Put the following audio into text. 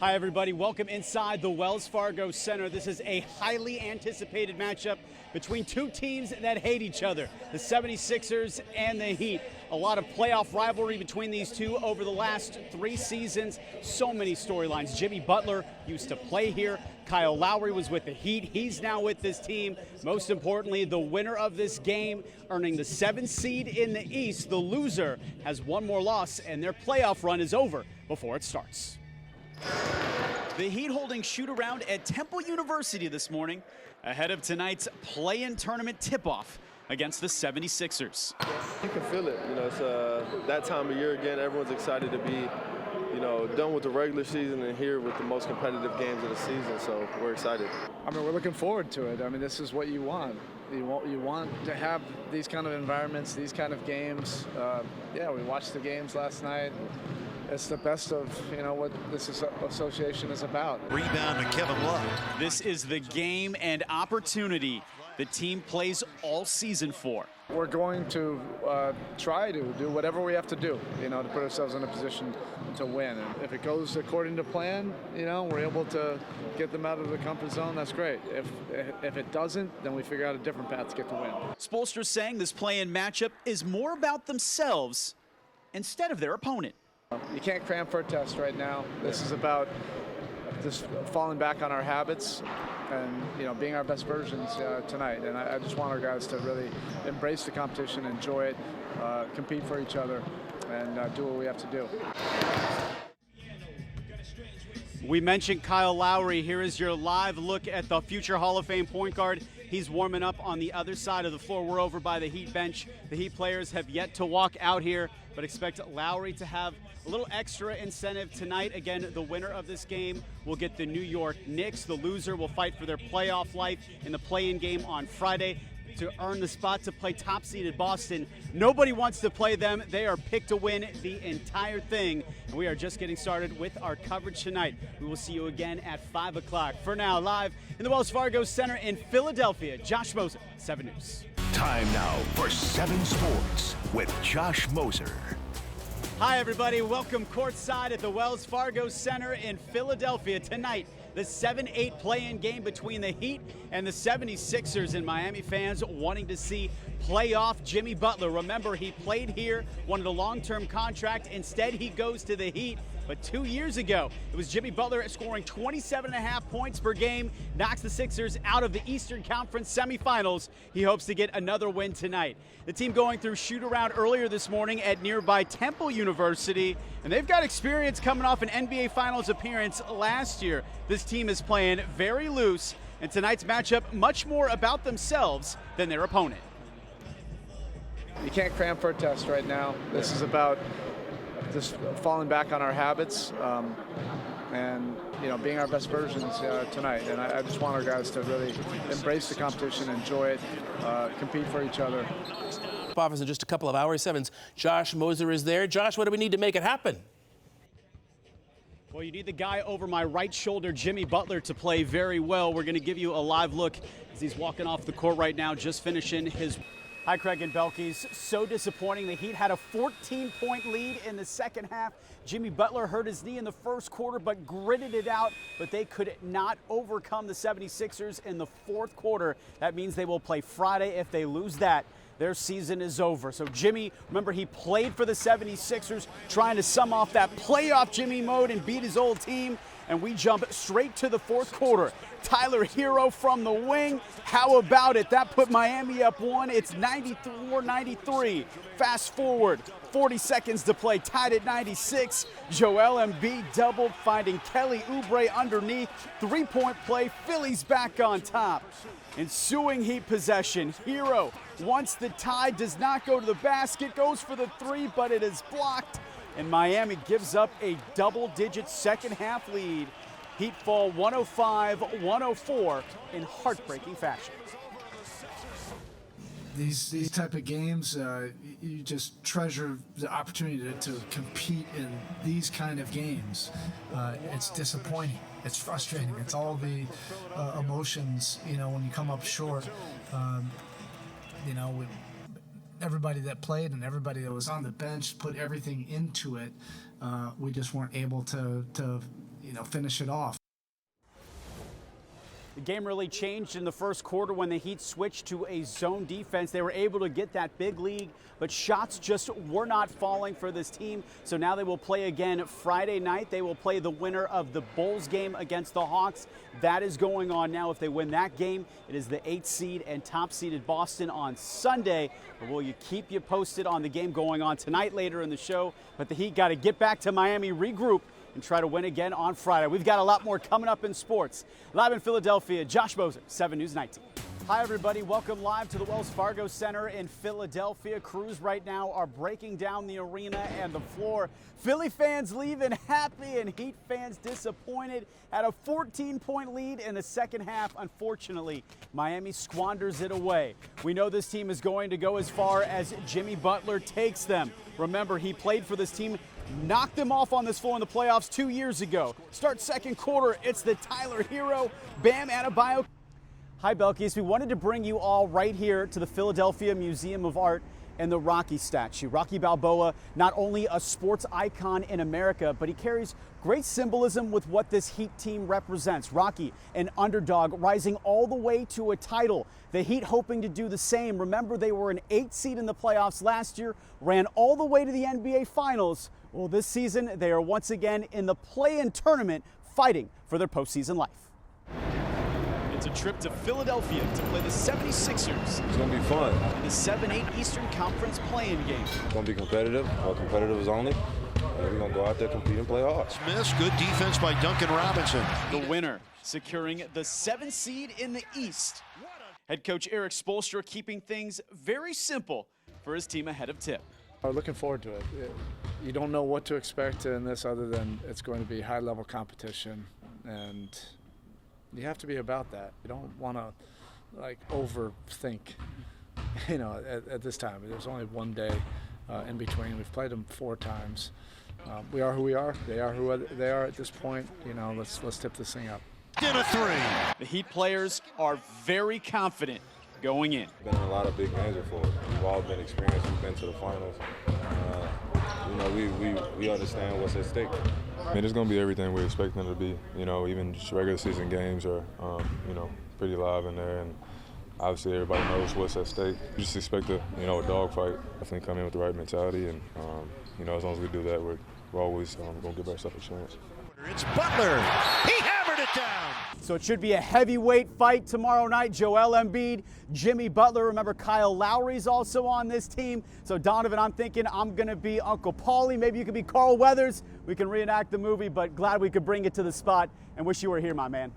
Hi, everybody. Welcome inside the Wells Fargo Center. This is a highly anticipated matchup between two teams that hate each other, the 76ers and the Heat. A lot of playoff rivalry between these two over the last 3 seasons. So many storylines. Jimmy Butler used to play here. Kyle Lowry was with the Heat. He's now with this team. Most importantly, the winner of this game, earning the 7th seed in the East. The loser has one more loss, and their playoff run is over before it starts. The Heat holding shoot-around at Temple University this morning ahead of tonight's play-in tournament tip-off against the 76ers. You can feel it. You know, it's that time of year again. Everyone's excited to be, done with the regular season and here with the most competitive games of the season. So we're excited. I mean, we're looking forward to it. I mean, this is what you want. You want to have these kind of environments, these kind of games. Yeah, we watched the games last night. It's the best of, what this association is about. Rebound to Kevin Love. This is the game and opportunity the team plays all season for. We're going to try to do whatever we have to do, to put ourselves in a position to win. And if it goes according to plan, we're able to get them out of the comfort zone, that's great. If it doesn't, then we figure out a different path to get the win. Spoelstra's saying this play-in matchup is more about themselves instead of their opponent. You can't cram for a test right now. This is about just falling back on our habits and being our best versions tonight. And I just want our guys to really embrace the competition, enjoy it, compete for each other, and do what we have to do. We mentioned Kyle Lowry. Here is your live look at the future Hall of Fame point guard. He's warming up on the other side of the floor. We're over by the Heat bench. The Heat players have yet to walk out here, but expect Lowry to have a little extra incentive tonight. Again, the winner of this game will get the New York Knicks. The loser will fight for their playoff life in the play-in game on Friday to earn the spot to play top-seeded Boston. Nobody wants to play them. They are picked to win the entire thing. And we are just getting started with our coverage tonight. We will see you again at 5 o'clock. For now, live in the Wells Fargo Center in Philadelphia, Josh Moser, 7 News. Time now for 7 Sports with Josh Moser. Hi, everybody. Welcome courtside at the Wells Fargo Center in Philadelphia. Tonight, the 7-8 play-in game between the Heat and the 76ers, and Miami fans wanting to see playoff Jimmy Butler. Remember, he played here, wanted a long-term contract. Instead, he goes to the Heat. But 2 years ago, it was Jimmy Butler scoring 27.5 points per game, knocks the Sixers out of the Eastern Conference semifinals. He hopes to get another win tonight. The team going through shoot-around earlier this morning at nearby Temple University, and they've got experience coming off an NBA Finals appearance last year. This team is playing very loose, and tonight's matchup much more about themselves than their opponent. You can't cram for a test right now. This is about just falling back on our habits and being our best versions tonight. And I just want our guys to really embrace the competition, enjoy it, compete for each other. Office in just a couple of hours. 7's Josh Moser is there. Josh, what do we need to make it happen? Well, you need the guy over my right shoulder, Jimmy Butler, to play very well. We're going to give you a live look as he's walking off the court right now, just finishing his... Hi, Craig and Belkis. So disappointing. The Heat had a 14-point lead in the second half. Jimmy Butler hurt his knee in the first quarter, but gritted it out. But they could not overcome the 76ers in the fourth quarter. That means they will play Friday. If they lose that, their season is over. So Jimmy, remember, he played for the 76ers, trying to sum off that playoff Jimmy mode and beat his old team. And we jump straight to the fourth quarter. Tyler Hero from the wing. How about it? That put Miami up 1. It's 94-93. Fast forward, 40 seconds to play, tied at 96. Joel Embiid doubled, finding Kelly Oubre underneath. 3-point play, Philly's back on top. Ensuing Heat possession. Hero, once the tie, does not go to the basket, goes for the 3, but it is blocked. And Miami gives up a double-digit second-half lead. Heat fall 105-104 in heartbreaking fashion. These type of games, you just treasure the opportunity to compete in these kind of games. It's disappointing. It's frustrating. It's all the emotions, when you come up short. Everybody that played and everybody that was on the bench put everything into it. We just weren't able to finish it off. The game really changed in the first quarter when the Heat switched to a zone defense. They were able to get that big lead, but shots just were not falling for this team. So now they will play again Friday night. They will play the winner of the Bulls game against the Hawks. That is going on now. If they win that game, it is the 8th seed and top seeded Boston on Sunday. But will you keep you posted on the game going on tonight later in the show? But the Heat got to get back to Miami, regroup, and try to win again on Friday. We've got a lot more coming up in sports. Live in Philadelphia, Josh Moser, 7 News 19. Hi, everybody. Welcome live to the Wells Fargo Center in Philadelphia. Crews right now are breaking down the arena and the floor. Philly fans leaving happy and Heat fans disappointed. Had a 14-point lead in the second half. Unfortunately, Miami squanders it away. We know this team is going to go as far as Jimmy Butler takes them. Remember, he played for this team, knocked them off on this floor in the playoffs 2 years ago. Start second quarter, it's the Tyler hero, Bam Adebayo. Hi, Belkis. We wanted to bring you all right here to the Philadelphia Museum of Art and the Rocky statue. Rocky Balboa, not only a sports icon in America, but he carries great symbolism with what this Heat team represents. Rocky, an underdog, rising all the way to a title. The Heat hoping to do the same. Remember, they were an 8th seed in the playoffs last year, ran all the way to the NBA Finals. Well, this season, they are once again in the play-in tournament, fighting for their postseason life. It's a trip to Philadelphia to play the 76ers. It's going to be fun. In the 7-8 Eastern Conference play-in game. It's going to be competitive. Competitive is only. We're going to go out there, compete, and play hard. Smith, good defense by Duncan Robinson. The winner securing the 7th seed in the East. Head coach Eric Spoelstra keeping things very simple for his team ahead of tip. I'm looking forward to it. You don't know what to expect in this other than it's going to be high-level competition, and you have to be about that. You don't want to overthink, at this time. There's only one day in between. We've played them 4 times. We are who we are. They are who they are at this point. Let's tip this thing up. In a 3. The Heat players are very confident going in. Been in a lot of big games before. We've all been experienced. We've been to the finals. We understand what's at stake. I mean, it's going to be everything we expect them to be. Even just regular season games are, pretty live in there, and obviously everybody knows what's at stake. You just expect a dogfight. Definitely come in with the right mentality, and as long as we do that, we're always going to give ourselves a chance. It's Butler. He hammered it down. So it should be a heavyweight fight tomorrow night. Joel Embiid, Jimmy Butler. Remember, Kyle Lowry's also on this team. So, Donovan, I'm thinking I'm going to be Uncle Paulie. Maybe you could be Carl Weathers. We can reenact the movie, but glad we could bring it to the spot and wish you were here, my man.